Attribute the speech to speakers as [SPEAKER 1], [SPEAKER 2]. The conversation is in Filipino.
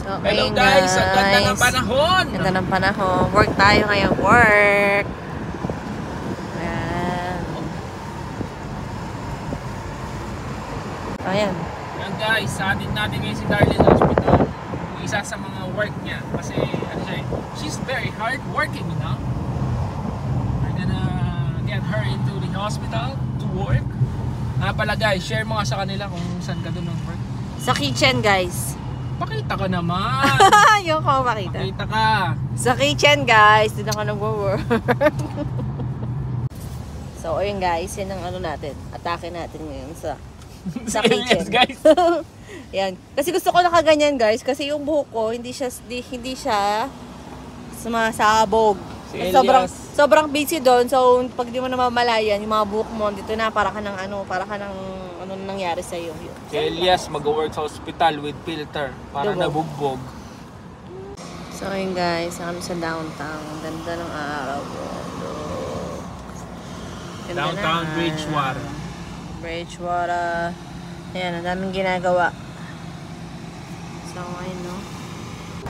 [SPEAKER 1] Okay,
[SPEAKER 2] Hello guys, ang ganda ng panahon.
[SPEAKER 1] Ganda ng panahon. Work tayo ngayon, work. Ayan. Ayan.
[SPEAKER 2] Yan guys, sa atin natin ngayon si Darlene Hospital. Isa sa mga work niya. Kasi ano siya, she's very hard working, you know. We're gonna get her into the hospital to work. Nga pala guys, share mo nga sa kanila kung saan ka doon mag-work.
[SPEAKER 1] Sa kitchen, guys.
[SPEAKER 2] Pakita ka naman.
[SPEAKER 1] Yung ko makita.
[SPEAKER 2] Pakita ka.
[SPEAKER 1] Sa kitchen, guys. Doon ako nag-work. So, ayun guys. Yan ang ano natin. Atake natin ngayon sa kitchen.
[SPEAKER 2] Yes guys.
[SPEAKER 1] Yan. Kasi gusto ko nakaganyan guys. Kasi yung buhok ko, hindi siya sumasabog.
[SPEAKER 2] Si
[SPEAKER 1] Sobrang busy doon. So, pag di mo namamalayan, yung mga buhok mo, dito na, para ka ng ano nangyari sa'yo.
[SPEAKER 2] Si Elias mag-work sa hospital with filter para nabugbog.
[SPEAKER 1] So ayun guys, kami sa downtown. Ganda ng araw po.
[SPEAKER 2] Downtown Bridgewater.
[SPEAKER 1] Bridgewater. Ayan, ang daming ginagawa. So ayun no.